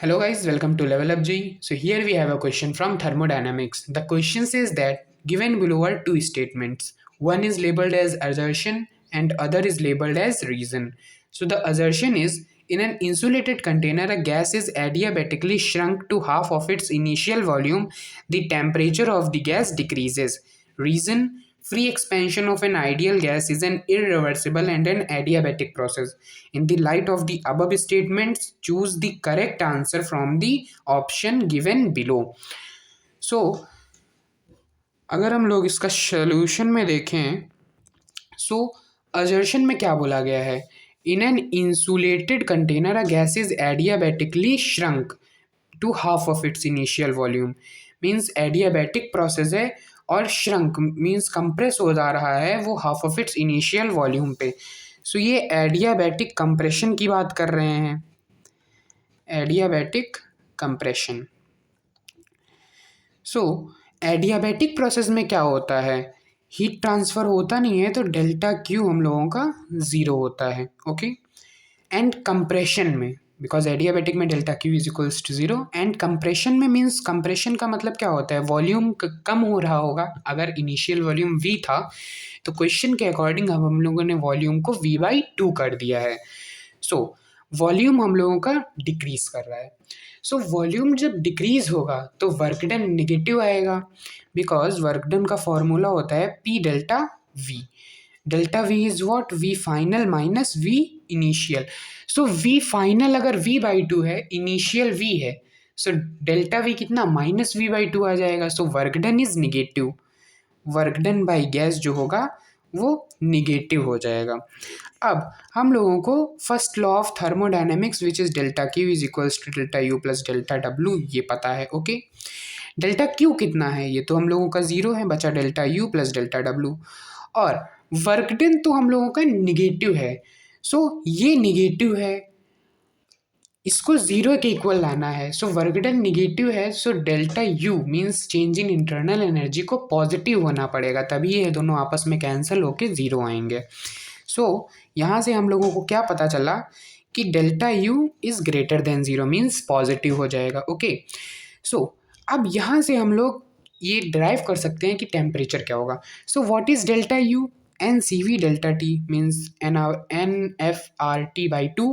Hello guys, welcome to Level Up G. So here we have a question from thermodynamics. The question says that given below are two statements. One is labeled as assertion and other is labeled as reason. So the assertion is in an insulated container a gas is adiabatically shrunk to half of its initial volume. The temperature of the gas decreases. Reason: free expansion of an ideal gas is an irreversible and an adiabatic process. In the light of the above statements, choose the correct answer from the option given below. So, अगर हम लोग इसका solution में देखें, सो assertion में क्या बोला गया है? In an insulated container, a gas is adiabatically shrunk to half of its initial volume. Means adiabatic process है और श्रंक मीन्स कंप्रेस हो जा रहा है वो half of its initial volume पे. सो ये एडियाबैटिक कंप्रेशन की बात कर रहे हैं. Adiabatic compression. So adiabatic process में क्या होता है? हीट ट्रांसफ़र होता नहीं है तो डेल्टा क्यू हम लोगों का ज़ीरो होता है. ओके. एंड कंप्रेशन में, बिकॉज एडियाबैटिक में delta Q is equals to zero. And compression में मीन्स कंप्रेशन का मतलब क्या होता है? वॉल्यूम कम हो रहा होगा. अगर इनिशियल वॉल्यूम वी था तो क्वेश्चन के अकॉर्डिंग अब हम लोगों ने वॉल्यूम को v/2 कर दिया है. सो वॉल्यूम हम लोगों का डिक्रीज कर रहा है. सो वॉल्यूम जब डिक्रीज होगा तो वर्क डन निगेटिव आएगा, बिकॉज वर्क डन का फॉर्मूला होता है P delta V. Delta V is what? V final minus V initial. So V final अगर v/2 है, इनिशियल v है, सो डेल्टा वी कितना? माइनस v/2 आ जाएगा. So work done is negative. Work done by gas जो होगा वो negative हो जाएगा. अब हम लोगों को first law of thermodynamics which is delta Q is equals to delta U plus delta W ये पता है. ओके. डेल्टा क्यू कितना है? ये तो हम लोगों का ज़ीरो है, बचा delta U plus delta W. और वर्क डन तो हम लोगों का निगेटिव है. सो ये निगेटिव है, इसको ज़ीरो के इक्वल लाना है. सो वर्क डन निगेटिव है, so delta U means change in internal energy को पॉजिटिव होना पड़ेगा, तभी ये दोनों आपस में कैंसिल होके ज़ीरो आएंगे. सो यहाँ से हम लोगों को क्या पता चला कि delta U is greater than zero means positive हो जाएगा. ओके. सो अब यहाँ से हम लोग ये ड्राइव कर सकते हैं कि टेम्परेचर क्या होगा. So what is delta U? NCV delta T means NFRT/2.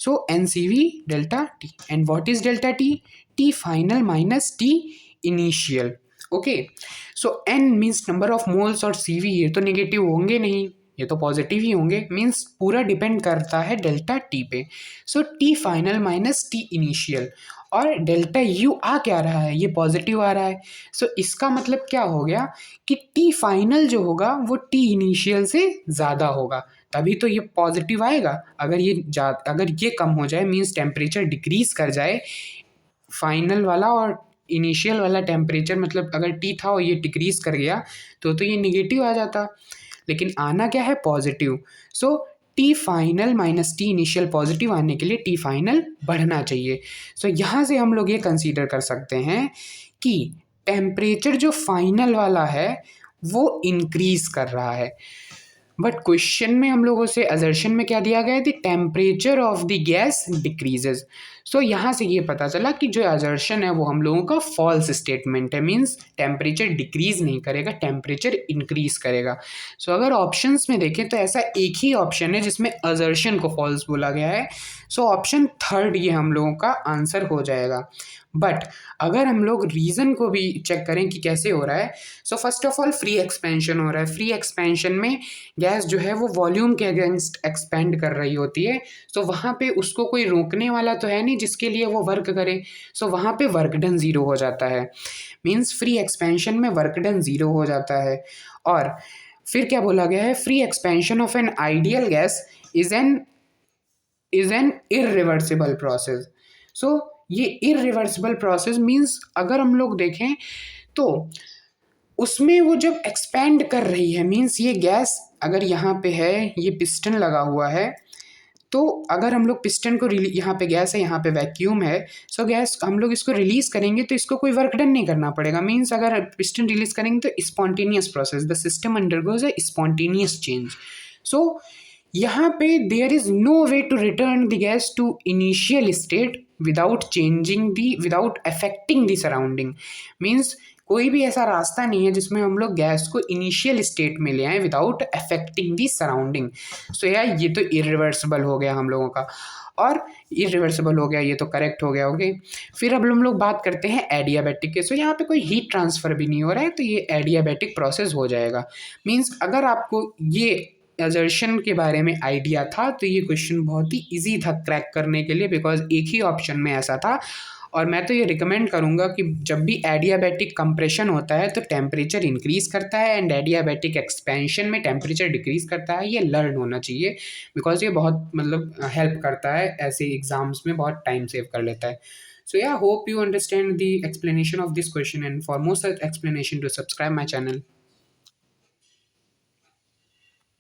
So NCV delta T. And what is delta T? T final minus T initial. Okay. So N means number of moles और CV ये तो negative होंगे नहीं, ये तो positive ही होंगे. Means पूरा depend करता है डेल्टा टी पे. So T final minus T initial. और डेल्टा यू आ क्या रहा है? ये पॉजिटिव आ रहा है. सो इसका मतलब क्या हो गया कि टी फाइनल जो होगा वो टी इनिशियल से ज़्यादा होगा, तभी तो ये पॉजिटिव आएगा. अगर ये कम हो जाए मीन्स टेम्परेचर डिक्रीज कर जाए, फाइनल वाला और इनिशियल वाला टेम्परेचर मतलब अगर टी था और ये डिक्रीज कर गया तो ये निगेटिव आ जाता. लेकिन आना क्या है? Positive. So T final minus T initial positive आने के लिए टी फाइनल बढ़ना चाहिए. सो यहाँ से हम लोग ये कंसीडर कर सकते हैं कि टेम्परेचर जो फाइनल वाला है वो इंक्रीज कर रहा है. बट क्वेश्चन में हम लोगों से असर्शन में क्या दिया गया है? The temperature of the gas decreases. So यहाँ से ये पता चला कि जो असर्शन है वो हम लोगों का फॉल्स स्टेटमेंट है. मीन्स टेम्परेचर डिक्रीज नहीं करेगा, टेम्परेचर इंक्रीज करेगा. सो अगर ऑप्शंस में देखें तो ऐसा एक ही ऑप्शन है जिसमें असर्शन को फॉल्स बोला गया है. सो ऑप्शन थर्ड ये हम लोगों का आंसर हो जाएगा. बट अगर हम लोग रीज़न को भी चेक करें कि कैसे हो रहा है, so first of all free expansion हो रहा है. फ्री एक्सपेंशन में गैस जो है वो वॉल्यूम के अगेंस्ट एक्सपेंड कर रही होती है. सो वहाँ पे उसको कोई रोकने वाला तो है नहीं जिसके लिए वो वर्क करे. सो वहाँ पे वर्क डन ज़ीरो हो जाता है. मीन्स फ्री एक्सपेंशन में वर्क डन ज़ीरो हो जाता है. और फिर क्या बोला गया है? Free expansion of an ideal gas is an irreversible process. So ये इररिवर्सिबल प्रोसेस मीन्स अगर हम लोग देखें तो उसमें वो जब एक्सपेंड कर रही है, मीन्स ये गैस अगर यहाँ पे है, ये पिस्टन लगा हुआ है, तो अगर हम लोग पिस्टन को यहाँ पे गैस है, यहाँ पे वैक्यूम है, सो गैस हम लोग इसको रिलीज़ करेंगे तो इसको कोई वर्क डन नहीं करना पड़ेगा. मीन्स अगर पिस्टन रिलीज़ करेंगे तो spontaneous process, the system undergoes a spontaneous change. So यहाँ पे there is no way to return the gas to initial state without changing the, without affecting the surrounding. Means कोई भी ऐसा रास्ता नहीं है जिसमें हम लोग गैस को इनिशियल स्टेट में ले आए विदाउट अफेक्टिंग दी सराउंडिंग। सो यार ये तो इरिवर्सिबल हो गया हम लोगों का, और इरिवर्सिबल हो गया, ये तो करेक्ट हो गया। ओके, फिर अब हम लोग बात करते हैं एडियाबैटिक के। सो यहाँ पे कोई हीट ट्रांसफ़र भी नहीं हो रहा है, तो ये एडियाबैटिक प्रोसेस हो जाएगा। मीन्स अगर आपको ये एजर्शन के बारे में आइडिया था तो ये क्वेश्चन बहुत ही ईजी था क्रैक करने के लिए, बिकॉज एक ही ऑप्शन में ऐसा था। और मैं तो ये रिकमेंड करूँगा कि जब भी एडियाबैटिक कंप्रेशन होता है तो टेम्परेचर इंक्रीज करता है, एंड एडियाबैटिक एक्सपेंशन में टेम्परेचर डिक्रीज करता है। ये लर्न होना चाहिए, बिकॉज ये बहुत मतलब हेल्प करता है, ऐसे एग्जाम्स में बहुत टाइम सेव कर लेता है। So yeah, hope you understand the explanation of this question, and for more such explanation to subscribe my channel.